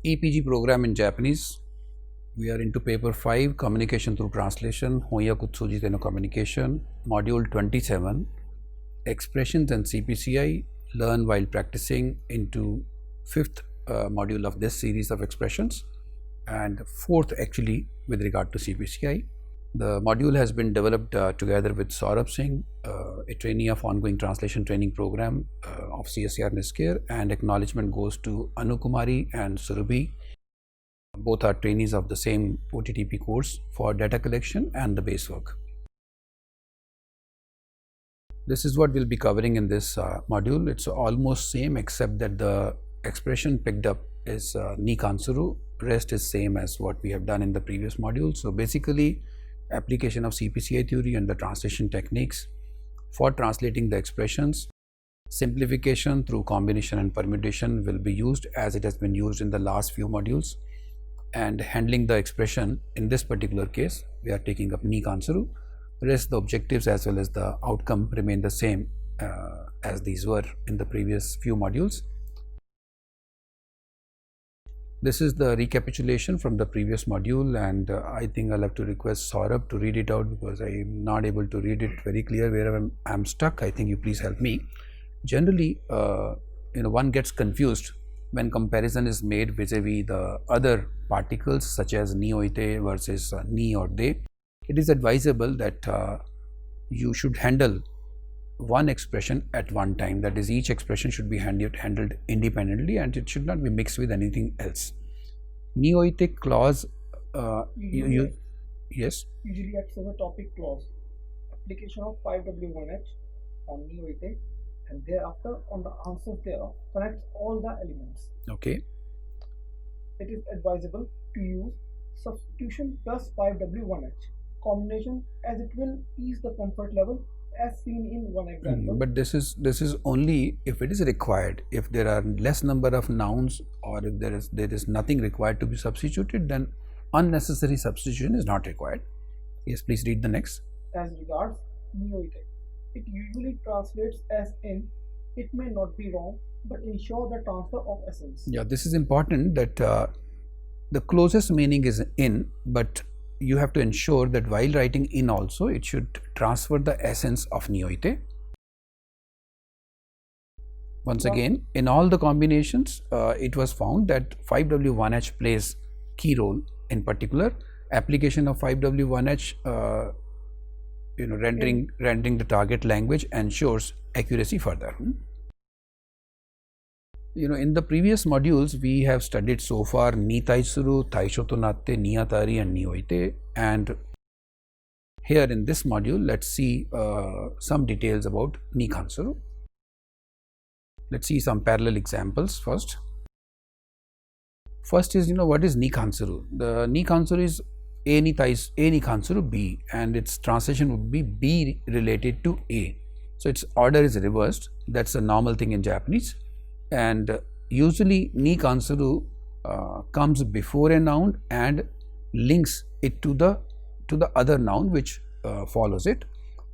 EPG program in Japanese. We are into paper 5, communication through translation, Honyaku Tsujite no communication, module 27, expressions and CPCI, learn while practicing, into 5th module of this series of expressions, and 4th actually with regard to CPCI. The module has been developed together with Saurabh Singh, a trainee of ongoing translation training program of CSER NISCARE, and acknowledgement goes to Anu Kumari and Surabhi. Both are trainees of the same OTTP course for data collection and the base work. This is what we'll be covering in this module. It's almost same except that the expression picked up is ni kansuru. Rest is same as what we have done in the previous module. So basically, application of CPCI theory and the translation techniques for translating the expressions. Simplification through combination and permutation will be used as it has been used in the last few modules, and handling the expression in this particular case we are taking up ni kansuru. Rest the objectives as well as the outcome remain the same as these were in the previous few modules. This is the recapitulation from the previous module, and I think I'll have to request Saurabh to read it out because I am not able to read it very clear. Wherever I'm stuck, I think you please help me. Generally, one gets confused when comparison is made vis-a-vis the other particles such as ni oite versus ni or de. It is advisable that you should handle one expression at one time, that is, each expression should be handled independently and it should not be mixed with anything else. Neoitic clause, yes? Usually acts as a topic clause. Application of 5W1H on neoitic and thereafter on the answers thereof connects all the elements. Okay. It is advisable to use substitution plus 5W1H combination as it will ease the comfort level as seen in one example. But this is only if it is required. If there are less number of nouns or if there is nothing required to be substituted, then unnecessary substitution is not required. Yes, please read the next. As regards neoitic, it usually translates as in. It may not be wrong, but ensure the transfer of essence. Yeah, this is important that the closest meaning is in, but you have to ensure that while writing in also it should transfer the essence of neoite. Once again, in all the combinations it was found that 5W1H plays key role. In particular, application of 5W1H rendering the target language ensures accuracy further. In the previous modules we have studied so far ni taisuru, taishotonatte, niyatari and nioite, and here in this module let's see some details about ni kansuru. Let's see some parallel examples first. First is what is ni kansuru. The ni kansuru is a ni kansuru b, and its translation would be b related to a. So its order is reversed. That's a normal thing in Japanese. And usually ni kansuru comes before a noun and links it to the other noun which follows it,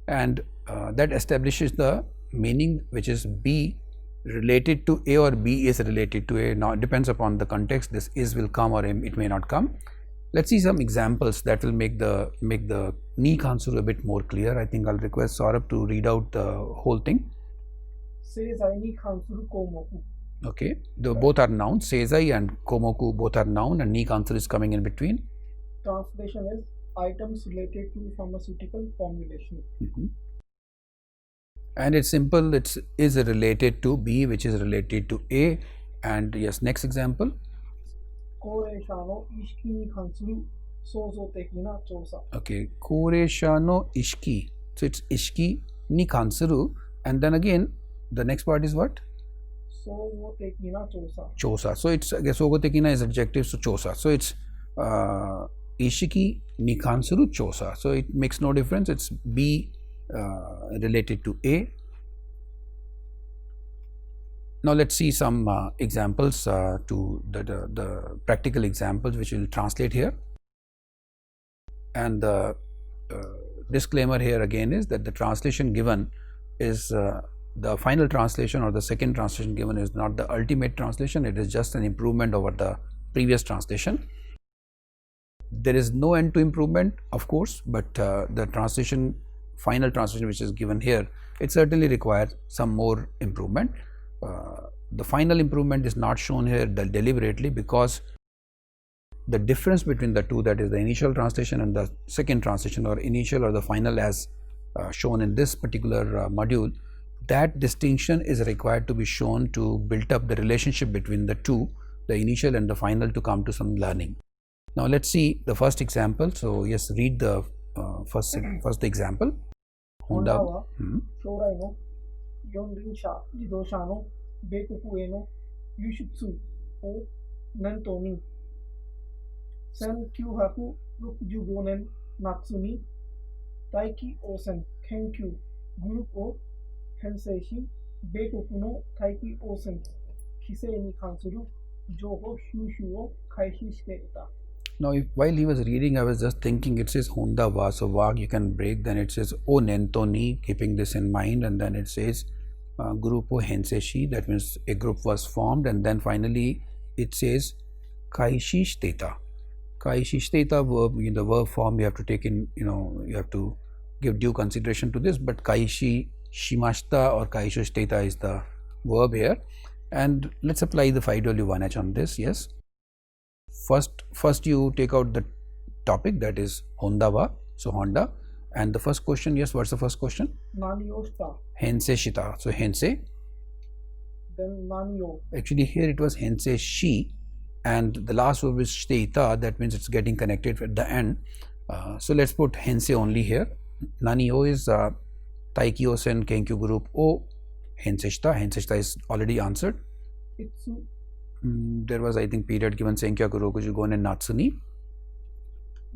and that establishes the meaning, which is b related to a or b is related to a. Now it depends upon the context. This is will come or it may not come. Let's see some examples that will make the ni kansuru a bit more clear. I think I'll request Saurabh to read out the whole thing. Seizai ni kansuru komoku. Okay, both are nouns. Seizai and komoku both are noun, and ni kansuru is coming in between. Translation is items related to pharmaceutical formulation. And it's simple. It is related to B, which is related to A. And yes, next example. Koreisha no ishiki ni kansuru souzo tekina chosa. Okay, Koreisha no ishiki. So it's ishiki ni kansuru, and then again the next part is what? Souzo tekina chosa. Chosa. So it's souzo tekina is adjective, so chosa. So it's ishiki ni kansuru chosa. So it makes no difference. It's B related to A. Now let's see some examples to the practical examples which will translate here. And the disclaimer here again is that the translation given is the final translation or the second translation given is not the ultimate translation. It is just an improvement over the previous translation. There is no end to improvement, of course, but the translation, final translation which is given here, it certainly requires some more improvement. The final improvement is not shown here deliberately because the difference between the two, that is the initial translation and the second translation, or initial or the final as shown in this particular module, that distinction is required to be shown to build up the relationship between the two, the initial and the final, to come to some learning. Now let's see the first example. So yes, read the first example. Honda wa shorai no yonrinsha jidosha no beikoku no yushitsu o nanto ni 1965年夏に大気汚染研究グループを編成し、米国の大気汚染規制に関する情報収集を開始していた。Now, while he was reading, I was just thinking it says Honda wa, so wa you can break, then it says o nento ni, keeping this in mind, and then it says grupo henseshi, that means a group was formed, and then finally it says kaishi shiteta. Kaishi shiteta verb, in the verb form you have to take in, you have to give due consideration to this, but kaishi shimashita or kaishi shiteta is the verb here. And let's apply the 5W1H on this. Yes, first you take out the topic, that is Honda wa, so Honda, and the first question, yes, what's the first question? Nanio shita. Hense shita, so hense. Then nanio. Actually here it was hense shi, and the last verb is shita, that means it's getting connected at the end. So let's put hense only here. Nanio is taiki osen kenkyu group o hense shita. Hense shita is already answered. Itsu. There was, I think, period given senkya kurokuju gon and natsuni.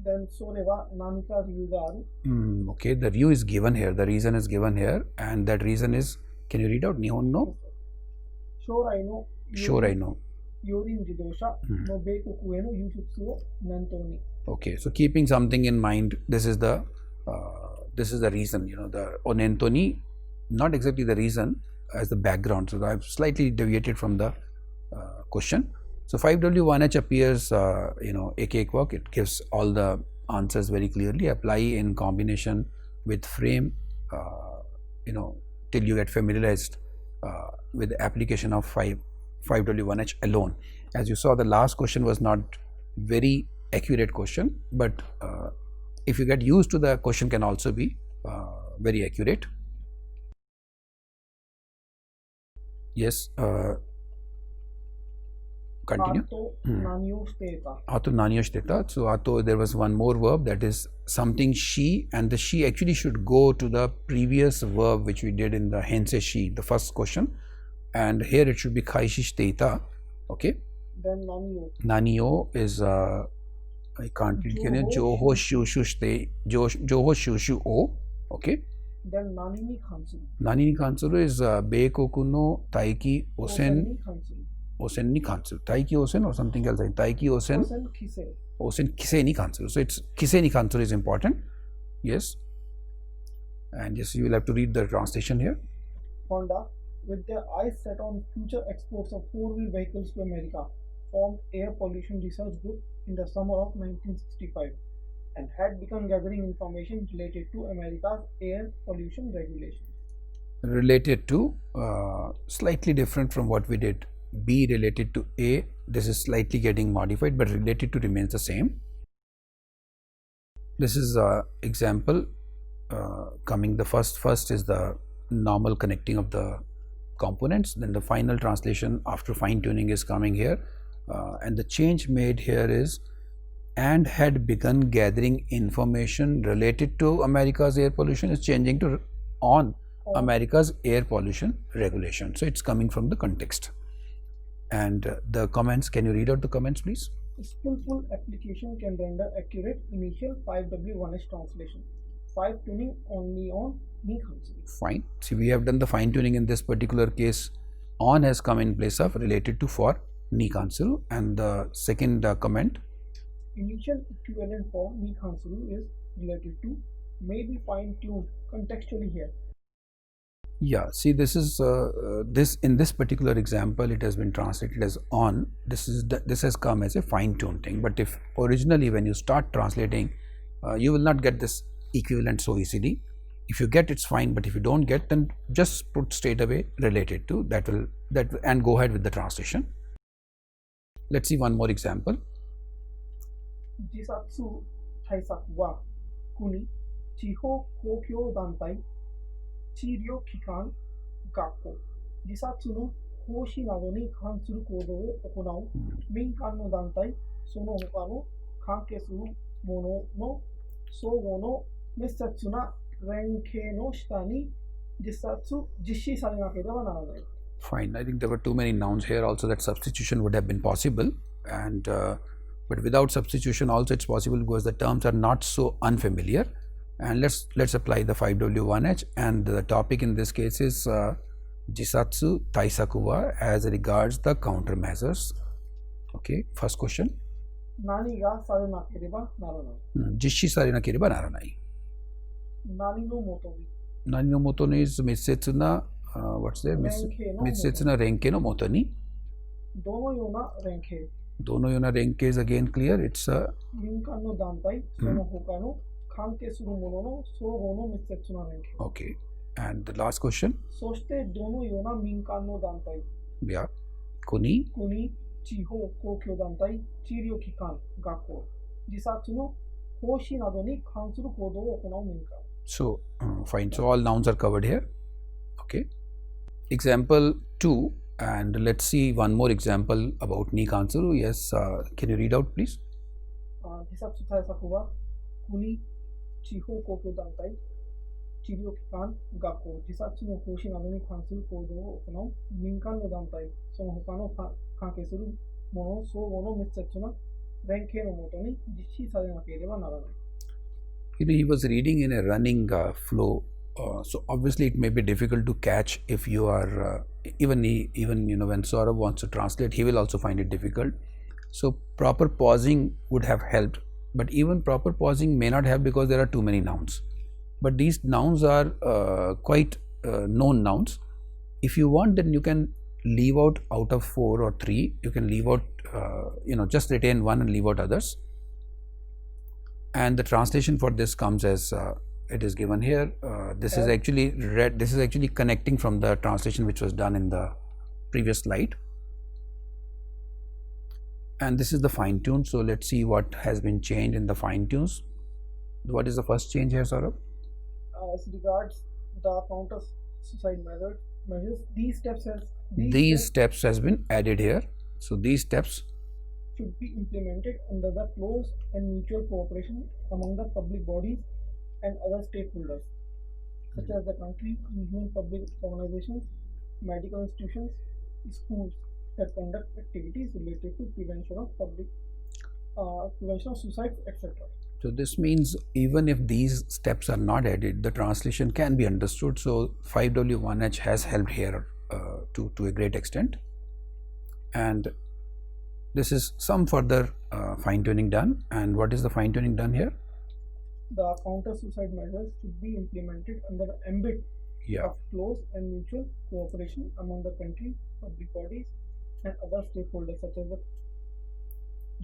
Then sore wa nanika ryu ga aru. Okay, the ryu is given here, the reason is given here, and that reason is, can you read out? Nihon no? Shorai no. Shorai no. Yorin jidosha no beikoku no yushitsu o nanto ni. Okay, so keeping something in mind, this is the reason, the onento ni, not exactly the reason, as the background. So I've slightly deviated from the question. So 5W1H appears, a cakewalk. It gives all the answers very clearly. Apply in combination with frame, till you get familiarized with the application of 5W1H alone. As you saw, the last question was not very accurate question, but if you get used to, the question can also be very accurate. Yes, continue. Ato nanio shiteta. Ato nanio shiteta. So ato, there was one more verb, that is something she, and the she actually should go to the previous verb which we did in the hense she, the first question, and here it should be kaishi shiteta. Okay. Then nanio. Nanio is I can't read. Can you joho shushu shite, joho shushu o. Okay. Then nani ni kansuru. Nani ni kansuru is beikoku no taiki osen. Osen ni kansuru. Taiki osen or something else. Taiki osen. Osen kise. Osen kise ni kansuru. So it's kise ni kansuru is important. Yes. And yes, you will have to read the translation here. Honda, with their eyes set on future exports of four-wheel vehicles to America, formed Air Pollution Research Group in the summer of 1965 and had begun gathering information related to America's air pollution regulations. Related to, slightly different from what we did. B related to A, this is slightly getting modified, but related to remains the same. This is example coming. The first is the normal connecting of the components, then the final translation after fine tuning is coming here, and the change made here is and had begun gathering information related to America's air pollution is changing to on America's air pollution regulation. So it's coming from the context. And the comments, can you read out the comments please? Skillful application can render accurate initial 5W1H translation. 5 tuning only on ni kansuru. Fine. See, we have done the fine tuning in this particular case. On has come in place of related to for ni kansuru, and the second comment. Initial equivalent for ni kansuru is related to may be fine tuned contextually here. Yeah, see, this is this in this particular example, it has been translated as on. This has come as a fine-tuned thing. But if originally when you start translating, you will not get this equivalent so easily. If you get, it's fine. But if you don't get, then just put straight away related to that and go ahead with the translation. Let's see one more example. Jisatsu Taisak wa Kuni Chiho Kokyo Dantai Chiryo Kikan Gakko Jisatsu no Hoshi nado ni kansuru kodo wo okonau minkan no dantai sono hoka no kanke suru mono no sougo no messatsu na renkei no shita ni jisatsu jishi sare nakereba naranai. Fine. I think there were too many nouns here. Also, that substitution would have been possible, and but without substitution, also it's possible because the terms are not so unfamiliar. And let's apply the 5W1H, and the topic in this case is Jisatsu Taisaku wa as regards the countermeasures. Okay, first question. Nani ga sare nakereba naranai. Jishi sare nakereba naranai. Nani no moto ni. Nani no moto ni is Mitsetsu na what's there? Mitsetsu na Renkei no moto ni. Dono yona renkei. Dono yona Renkei is again clear. It's a Minkan no dantai sono hoka no kanke suru mono no sougo no mitsetsu na renkei. Okay. And the last question. Soshite dono yona minkan no dantai. Yeah. Kuni. Kuni chiho kokyo dantai chiryo kikan gakko jisatsu no hoshi nado ni kansuru kodo wo okonau minkan. So fine. So all nouns are covered here. Okay. Example 2, and let's see one more example about ni kansuru. Yes, can you read out, please? Jisatsu taisaku wa kuni chiho kokyo dantai chiryo kikan gakko jisatsu no hoshi nado ni kansuru kodo wo okonau minkan no dantai sono hoka no kanke suru mono sougo no mitsetsu na renkei no moto ni jishi sare nakereba naranai. He was reading in a running flow. So obviously it may be difficult to catch if you are even when Saurabh wants to translate, he will also find it difficult. So proper pausing would have helped, but even proper pausing may not have because there are too many nouns. But these nouns are quite known nouns. If you want, then you can leave out of 4 or 3. You can leave out just retain one and leave out others. And the translation for this comes as it is given here. This is actually read. This is actually connecting from the translation which was done in the previous slide. And this is the fine tune. So let's see what has been changed in the fine tunes. What is the first change here, Saurabh? As regards the counter suicide measures, these steps has been added here. So these steps should be implemented under the close and mutual cooperation among the public bodies and other stakeholders, such as the country, regional public organizations, medical institutions, schools that conduct activities related to prevention of suicide, etc. So this means even if these steps are not added, the translation can be understood. So 5W1H has helped here to a great extent. And this is some further fine-tuning done. And what is the fine-tuning done here? The counter-suicide measures should be implemented under the ambit of close and mutual cooperation among the country, public bodies, and other stakeholders such as the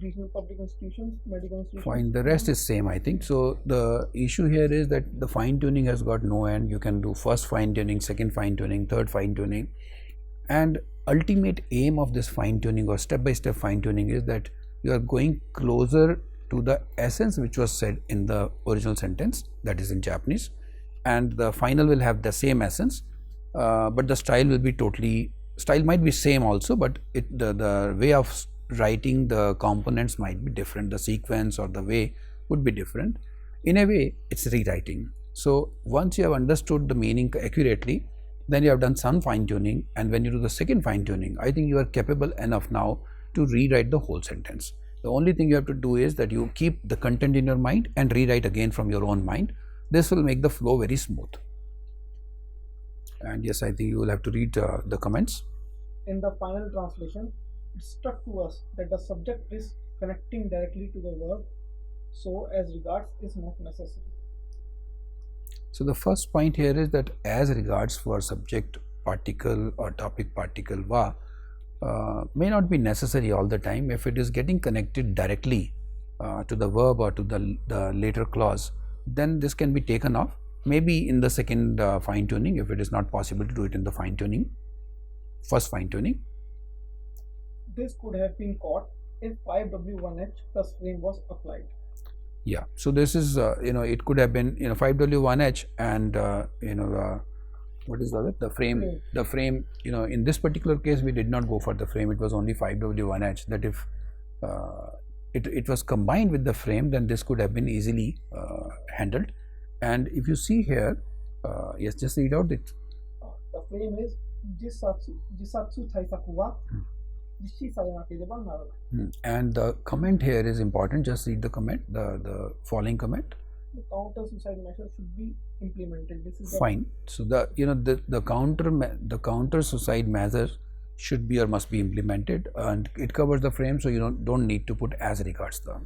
regional public institutions, medical institutions. Fine. The rest is same, I think. So the issue here is that the fine-tuning has got no end. You can do first fine-tuning, second fine-tuning, third fine-tuning, and ultimate aim of this fine-tuning or step-by-step fine-tuning is that you are going closer to the essence which was said in the original sentence, that is in Japanese, and the final will have the same essence, but the style will be style might be same also, but the way of writing the components might be different, the sequence or the way would be different. In a way, it's rewriting. So once you have understood the meaning accurately, then you have done some fine-tuning, and when you do the second fine-tuning, I think you are capable enough now to rewrite the whole sentence. The only thing you have to do is that you keep the content in your mind and rewrite again from your own mind. This will make the flow very smooth. And yes, I think you will have to read the comments. In the final translation, it struck to us that the subject is connecting directly to the verb, so as regards is not necessary. So the first point here is that as regards for subject particle or topic particle va may not be necessary all the time. If it is getting connected directly to the verb or to the later clause, then this can be taken off, maybe in the second fine tuning if it is not possible to do it in the fine tuning, first fine tuning. This could have been caught if 5W1H plus frame was applied. Yeah, so this is it could have been 5W1H and what is the other, the frame. The frame, in this particular case we did not go for the frame, it was only 5W1H. That if it was combined with the frame, then this could have been easily handled. And if you see here, yes, just read out it. The frame is jisatsu taisaku wa jishi sayanakireba naru. And the comment here is important. Just read the comment, the following comment. The counter suicide measure should be implemented. This is fine. So the counter suicide measure should be or must be implemented, and it covers the frame, so you don't need to put as regards the.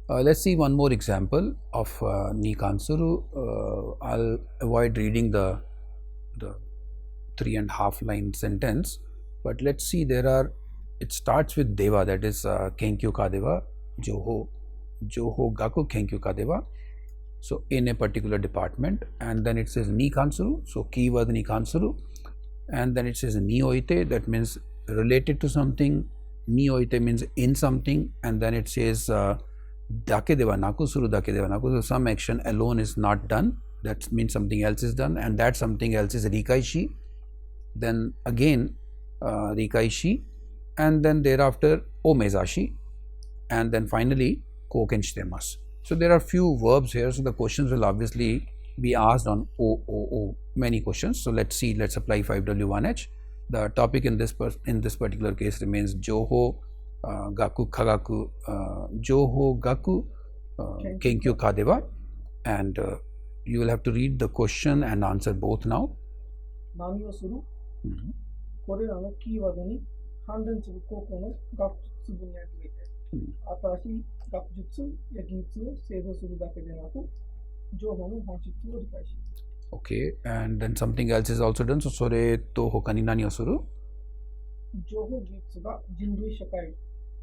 Let's see one more example of ni kansuru. I'll avoid reading the 3.5 line sentence, but let's see, it starts with deva, that is kenkyu ka deva, joho gaku kenkyu ka deva. So in a particular department, and then it says ni kansuru, so keyword ni kansuru, and then it says ni oite, that means related to something, ni oite means in something, and then it says dake deva naku suru dake deva naku, so some action alone is not done, that means something else is done, and that something else is rikaishi, then again rikaishi, and then thereafter omezashi, and then finally kokenshitemasu. So there are few verbs here, so the questions will obviously be asked on o, many questions. So let's see, let's apply 5W1H. The topic in this particular case remains joho gaku kagaku, joho gaku kenkyu kadeva, and you will have to read the question and answer both now. Nani o suru korera no keyword ni handen suru koko no gakujutsu ni agirete. Atarashi gakujutsu ya ginjutsu o seizo suru dake de naku joho no honshitsu o rikaishi. Okay, and then something else is also done. So sore to hoka ni nani o suru? Joho gitsu ga jinrui shakai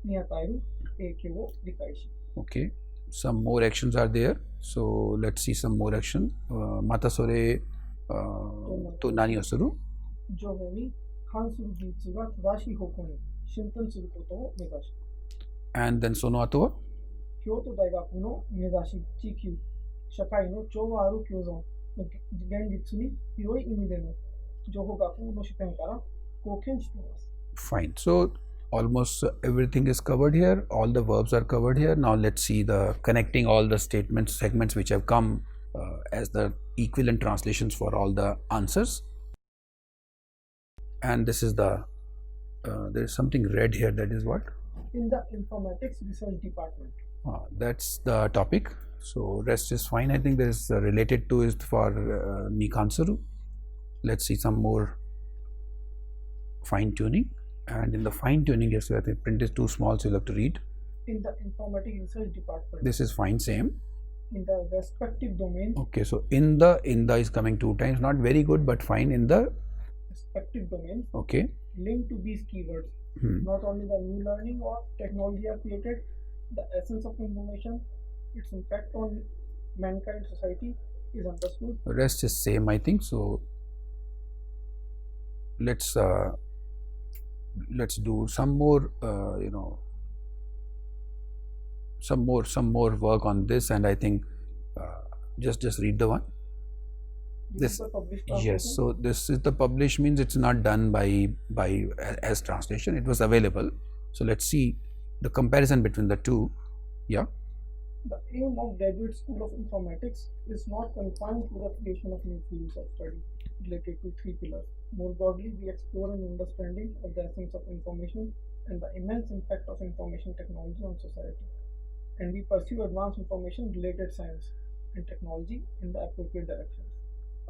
ni ataeru eikyo o rikaishi. Okay, some more actions are there. So let's see some more action. Mata sore to nani o suru? Joho ni kansuru gitsu ga tadashi hoko ni shintan suru koto o mezashi. And then sono ato wa? Kyoto Daigaku no mezashi chikyu shakai no chou aru kyozon no genjitsu ni hiroi imi de no joho gaku no shiten kara koken shitemasu. Fine. So almost everything is covered here, all the verbs are covered here. Now let's see the connecting all the statements, segments which have come as the equivalent translations for all the answers. And this is the there is something red here, that is what? In the informatics research department. That's the topic. So rest is fine. I think there is related to is for ni kansuru. Let's see some more fine tuning. And in the fine tuning, yes, the print is too small, so you'll have to read. In the informatics research department. This is fine, same. In the respective domain. Okay, so in the is coming 2 times, not very good, but fine. In the respective domains. Okay. Linked to these keywords. Not only the new learning or technology are created, the essence of information, its impact on mankind society is understood. The rest is same, I think. So let's do some more some more work on this, and I think just read the one. This is the published yes, so this is the published, means it's not done by as translation, it was available. So let's see the comparison between the two. Yeah. The aim of graduate school of informatics is not confined to the creation of new fields of study related to 3 pillars. More broadly, we explore an understanding of the essence of information and the immense impact of information technology on society, and we pursue advanced information related science and technology in the appropriate directions.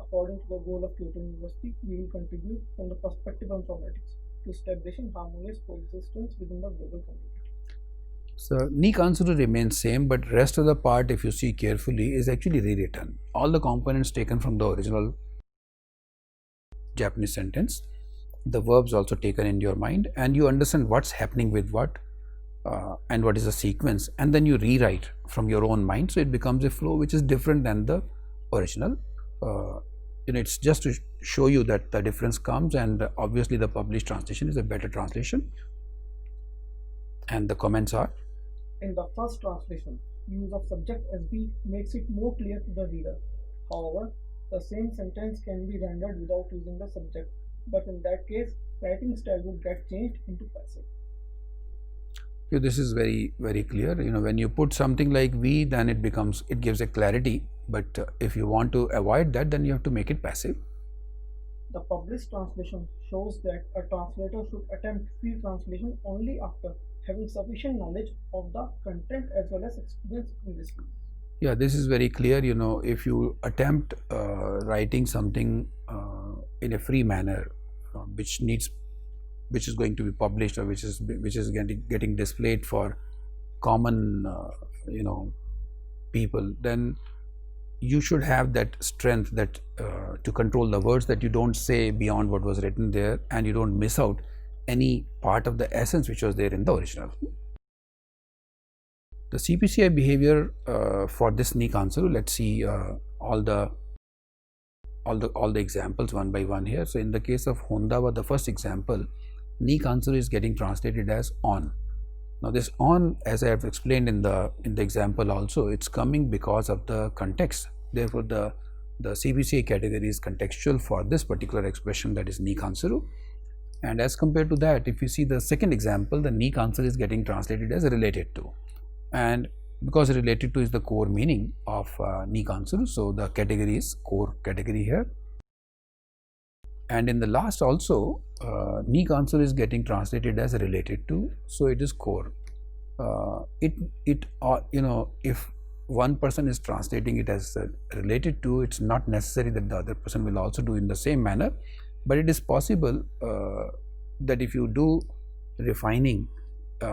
According to the goal of Kyoto University, we will contribute from the perspective of informatics to establishing harmonious coexistence within the global community. So ni kansuru remains same, but rest of the part, if you see carefully, is actually rewritten. All the components taken from the original Japanese sentence, the verbs also taken in your mind, and you understand what's happening with what and what is the sequence, and then you rewrite from your own mind, so it becomes a flow which is different than the original. It's just to show you that the difference comes, and obviously the published translation is a better translation. And the comments are: in the first translation, use of subject SB makes it more clear to the reader. However, the same sentence can be rendered without using the subject, but in that case, writing style would get changed into passive. This is very, very clear. When you put something like we, then it gives a clarity, but if you want to avoid that, then you have to make it passive. The published translation shows that a translator should attempt free translation only after having sufficient knowledge of the content as well as experience in this field. Yeah, this is very clear. If you attempt writing something in a free manner, which is going to be published, or which is getting displayed for common people, then you should have that strength that to control the words, that you don't say beyond what was written there, and you don't miss out any part of the essence which was there in the original. The CPCI behavior for this ni kansuru, let's see all the examples one by one here. So in the case of Hondawa, the first example, ni kansuru is getting translated as on. Now this on, as I have explained in the example also, it's coming because of the context. Therefore the CPCI category is contextual for this particular expression, that is ni kansuru. And as compared to that, if you see the second example, the ni kansuru is getting translated as related to, and because related to is the core meaning of ni kansuru, so the category is core category here. And in the last also, ni kansuru is getting translated as related to, so it is core. If one person is translating it as related to, it's not necessary that the other person will also do in the same manner, but it is possible that if you do refining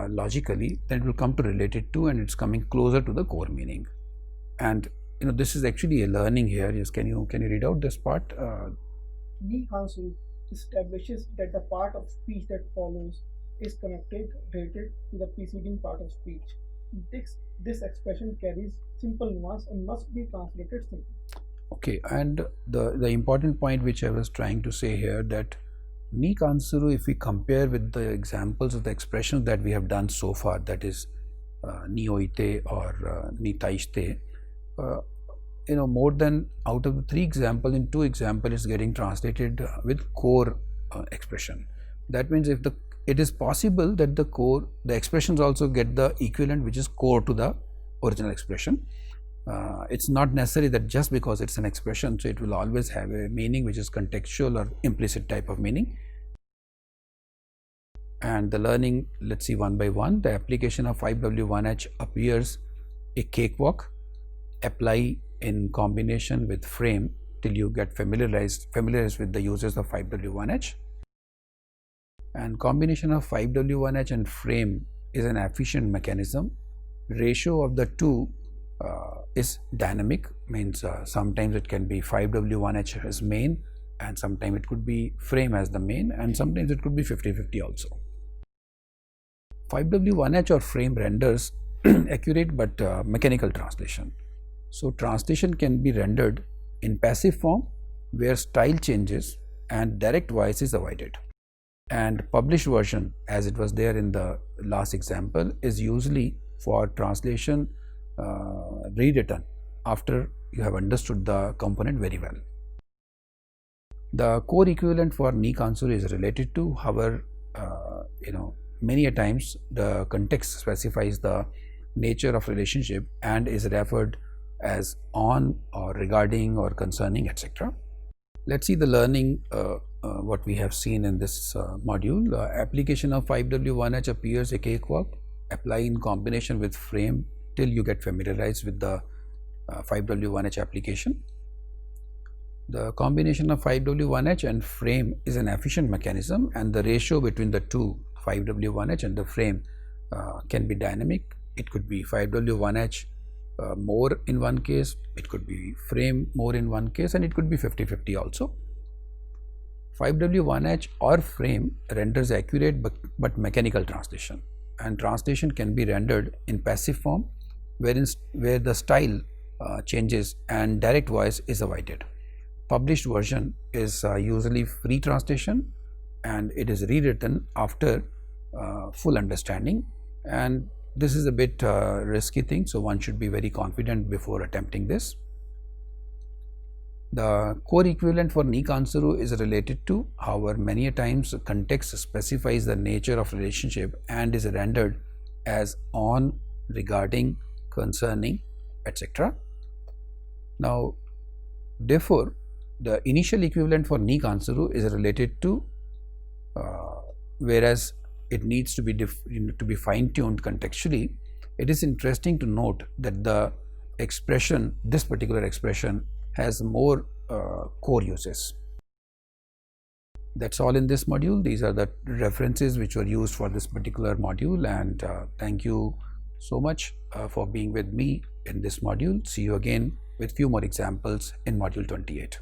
logically, then it will come to related to, and it's coming closer to the core meaning. And this is actually a learning here. Yes, can you read out this part? Ni kansuru establishes that the part of speech that follows is connected, related to the preceding part of speech. This expression carries simple nuance and must be translated simply. Okay, and the important point which I was trying to say here, that ni kansuru, if we compare with the examples of the expressions that we have done so far, that is ni oite or ni taishte, more than out of the 3 examples, in 2 examples is getting translated with core expression. That means if it is possible that the expressions also get the equivalent which is core to the original expression. It's not necessary that just because it's an expression, so it will always have a meaning which is contextual or implicit type of meaning. And the learning, let's see one by one. The application of 5W1H appears a cakewalk. Apply in combination with frame till you get familiarized with the uses of 5W1H. And combination of 5W1H and frame is an efficient mechanism. Ratio of the two is dynamic, means sometimes it can be 5W1H as main, and sometimes it could be frame as the main, and sometimes it could be 50-50 also. 5W1H or frame renders accurate but mechanical translation. So translation can be rendered in passive form where style changes and direct voice is avoided. And published version, as it was there in the last example, is usually for translation rewritten after you have understood the component very well. The core equivalent for ni kansuru is related to. However, many a times the context specifies the nature of relationship and is referred as on or regarding or concerning, etc. Let's see the learning what we have seen in this module. Application of 5W1H appears a cakewalk. Apply in combination with frame till you get familiarized with the 5W1H application. The combination of 5W1H and frame is an efficient mechanism, and the ratio between the two, 5W1H and the frame, can be dynamic. it could be 5W1H more in one case, it could be frame more in one case, and it could be 50-50 also. 5W1H or frame renders accurate but mechanical translation, and translation can be rendered in passive form where the style changes and direct voice is avoided. Published version is usually free translation, and it is rewritten after full understanding, and this is a bit risky thing, so one should be very confident before attempting this. The core equivalent for ni kansuru is related to, however, many a times context specifies the nature of relationship and is rendered as on, regarding, concerning, etc. Now, therefore, the initial equivalent for ni kansuru is related to, whereas it needs to be fine-tuned contextually. It is interesting to note that the expression, this particular expression, has more core uses. That's all in this module. These are the references which were used for this particular module, and thank you so much for being with me in this module. See you again with few more examples in module 28.